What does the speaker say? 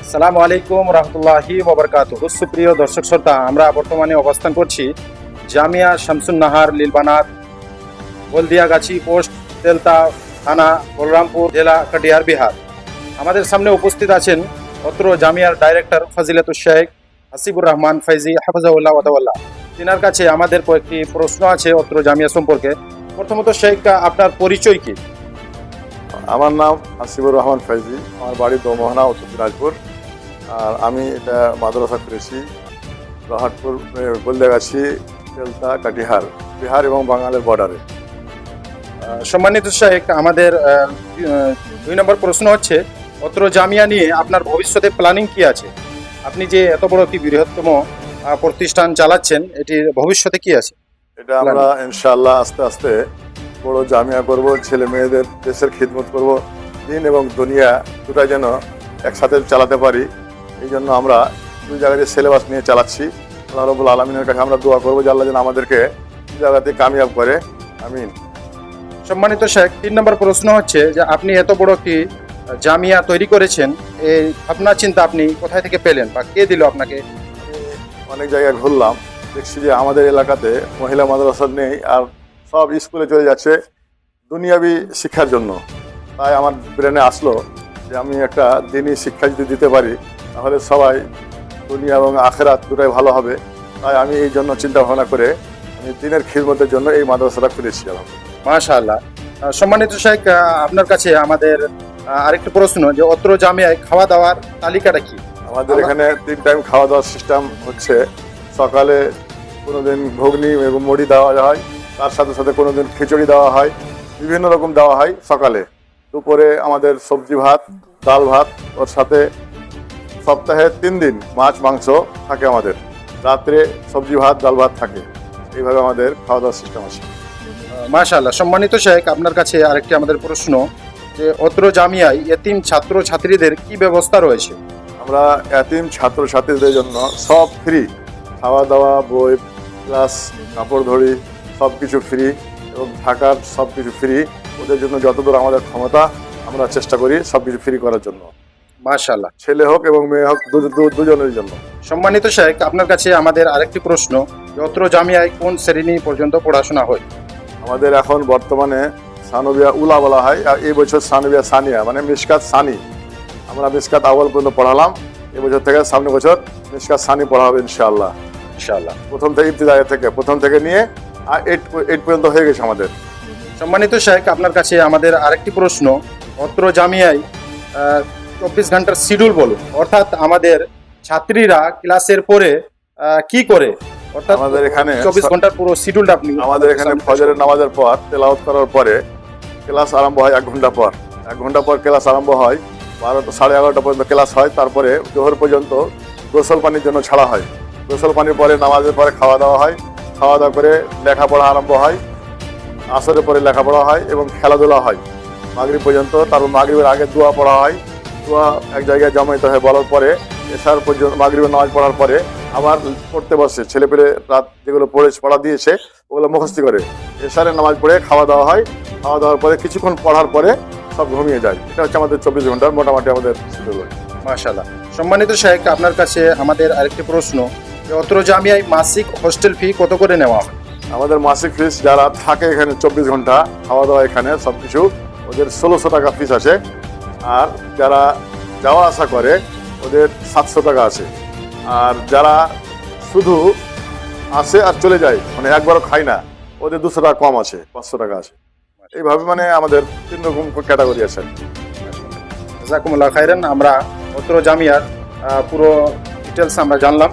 আসসালামু আলাইকুম রহমতুল্লাহি ওবরকাতুহু। সুপ্রিয় দর্শক শ্রোতা, আমরা বর্তমানে অবস্থান করছি জামিয়া শামসুন নাহার লিলবানাত, হলদিয়াগাছি পোস্ট, তেলতা থানা, বলরামপুর জেলা, কাটিহার, বিহার। আমাদের সামনে উপস্থিত আছেন অত্র জামিয়ার ডাইরেক্টর ফজিলাতুল শেখ হাসিবুর রহমান ফাইজি হাফিজাহুল্লাহ ওয়া তাআলা। তিনার কাছে আমাদের কয়েকটি প্রশ্ন আছে অত্র জামিয়া সম্পর্কে। প্রথমত শেখ, আপনার পরিচয় কি? আমার নাম হাসিবুর রহমান ফাইজি, আমার বাড়ি দোমোহনা, উত্তর দিনাজপুর। আর আমি এটা মাদ্রাসা করেছি রহাটপুর, হলদিয়াগাছি, তেলতা, কাটিহার, বিহার এবং বাঙালের বর্ডারে। সম্মানিত শেখ, আমাদের 2 নম্বর প্রশ্ন হচ্ছে অত্র জামিয়া নিয়ে আপনার ভবিষ্যতে প্ল্যানিং কি আছে? আপনি যে এত বড় একটি বৃহত্তম প্রতিষ্ঠান চালাচ্ছেন, এটির ভবিষ্যতে কি আছে? এটা আমরা ইনশাআল্লাহ আস্তে আস্তে বড় জামিয়া করব, ছেলে মেয়েদের দেশের খিদমত করব, দিন এবং দুনিয়া দুটাই যেন একসাথে চালাতে পারি। এই জন্য আমরা 2 জায়গায় সিলেবাস নিয়ে চালাচ্ছি। আল্লাহ রাব্বুল আলামিনের কাছে আমরা দোয়া করবো যে আল্লাহ যেন আমাদেরকে 2 জায়গাতে কামিয়াব করে, আমিন। সম্মানিত শেখ, 3 নম্বর প্রশ্ন হচ্ছে যে আপনি এত বড় একটি জামিয়া তৈরি করেছেন, এই আপনার চিন্তা আপনি কোথায় থেকে পেলেন বা কে দিল আপনাকে? অনেক জায়গায় ঘুরলাম, দেখছি যে আমাদের এলাকাতে মহিলা মাদ্রাসা নেই, আর সব স্কুলে চলে যাচ্ছে দুনিয়াবি শিক্ষার জন্য। তাই আমার ব্রেনে আসলো যে আমি একটা দিনই শিক্ষা যদি দিতে পারি তাহলে সবাই দুনিয়া এবং আখেরাত দুটাই ভালো হবে। তাই আমি এই জন্য চিন্তা ভাবনা করে আমি দিনের খিদমতের জন্য এই মাদ্রাসাটা খুলেছি। মাশাআল্লাহ। সম্মানিত শেখ, আপনার কাছে আমাদের আরেকটি প্রশ্ন যে অত্র জামিয়ায় খাওয়া দাওয়ার তালিকাটা কি? আমাদের এখানে 3 টাইম খাওয়া দাওয়ার সিস্টেম হচ্ছে। সকালে কোনোদিন ঘুগনি এবং মুড়ি দেওয়া হয়, তার সাথে সাথে কোনোদিন খিচুড়ি দেওয়া হয়, বিভিন্ন রকম দেওয়া হয় সকালে। দুপুরে আমাদের সবজি ভাত, ডাল ভাত, ওর সাথে সপ্তাহে 3 দিন মাছ মাংস থাকে আমাদের। রাত্রে সবজি ভাত, ডাল ভাত থাকে। এইভাবে আমাদের খাওয়া দাওয়ার সিস্টেম আছে। মাশাআল্লাহ। সম্মানিত শেখ, আপনার কাছে আরেকটি আমাদের প্রশ্ন যে অত্র জামিয়ায় এতিম ছাত্র ছাত্রীদের কি ব্যবস্থা রয়েছে? আমরা এতিম ছাত্র ছাত্রীদের জন্য সব ফ্রি, খাওয়া দাওয়া, বই, ক্লাস, কাপড় ধরি, সব কিছু ফ্রি এবং থাকার সব কিছু ফ্রি। ওদের জন্য যতদূর আমাদের ক্ষমতা আমরা চেষ্টা করি সব কিছু ফ্রি করার জন্য। মাশাআল্লাহ। ছেলে হোক এবং মেয়ে হোক, দুজনের জন্য। সম্মানিত শেখ, আপনার কাছে আমাদের আরেকটি প্রশ্ন যে অত্র জামিয়ায় কোন শ্রেণী পর্যন্ত পড়াশোনা হয়? আমাদের এখন বর্তমানে সানবিয়া উলা বলা হয়, আর এই বছর সানবিয়া সানিয়া মানে মিশকাত সানি। আমরা মিশকাত আউয়াল পর্যন্ত পড়ালাম, এবছর থেকে সামনের বছর মিশকাত সানি পড়া হবে ইনশাআল্লাহ। ইনশাআল্লাহ। প্রথম থেকে ইবতিদায়া থেকে, প্রথম থেকে নিয়ে আর 8 পর্যন্ত হয়ে গেছে আমাদের। সম্মানিত শেখ, আপনার কাছে আমাদের আরেকটি প্রশ্ন অত্র জামিয়ায় 24 ঘন্টার শিডিউল বলুন, অর্থাৎ আমাদের ছাত্রীরা ক্লাসের পরে কি করে, অর্থাৎ আমাদের এখানে 24 ঘন্টার পুরো শিডিউলটা আপনি আমাদের এখানে ফজরের নামাজের পর তেলাওয়াত করার পরে ক্লাস আরম্ভ হয় 1 ঘন্টা পর। 1 ঘন্টা পর ক্লাস আরম্ভ হয়, 11:30 পর্যন্ত ক্লাস হয়। তারপরে জোহর পর্যন্ত গোসল পানির জন্য ছাড়া হয়। গোসল পানির পরে নামাজের পরে খাওয়া দাওয়া হয়। খাওয়া দাওয়া করে লেখাপড়া আরম্ভ হয়। আসরের পরে লেখাপড়া হয় এবং খেলাধুলা হয় মাগরিব পর্যন্ত। তারপর মাগরিবের আগে দোয়া পড়া হয়। দোয়া এক জায়গায় জমাইতে হয় বলার পরে এশার পর্যন্ত, মাগরিবের নামাজ পড়ার পরে আবার পড়তে বসে। ছেলেপেলে রাত যেগুলো পড়া দিয়েছে ওগুলো মুখস্থি করে এশারের নামাজ পড়ে খাওয়া দাওয়া হয়। খাওয়া দাওয়ার পরে কিছুক্ষণ পড়ার পরে সব ঘুমিয়ে যায়। এটা হচ্ছে আমাদের 24 ঘন্টার মোটামুটি আমাদের শিডিউল। মাশাআল্লাহ। সম্মানিত শেখ, আপনার কাছে আমাদের আরেকটি প্রশ্ন যে অত্র জামিয়ায় মাসিক হোস্টেল ফি কত করে নেওয়া হয়? আমাদের মাসিক ফিস যারা থাকে এখানে 24 ঘন্টা খাওয়া দাওয়া এখানে সব কিছু, ওদের 1600 টাকা ফিস আছে। আর যারা যাওয়া আসা করে ওদের 700 টাকা আছে। আর যারা শুধু আসে আর চলে যায়, মানে একবারও খায় না, ওদের 200 টাকা কম আছে, 500 টাকা আছে। এইভাবে মানে আমাদের 3 রকম ক্যাটাগরি আছে। জাযাকুমুল্লাহ খাইরান। আমরা অত্র জামিয়ার পুরো ডিটেলস আমরা জানলাম।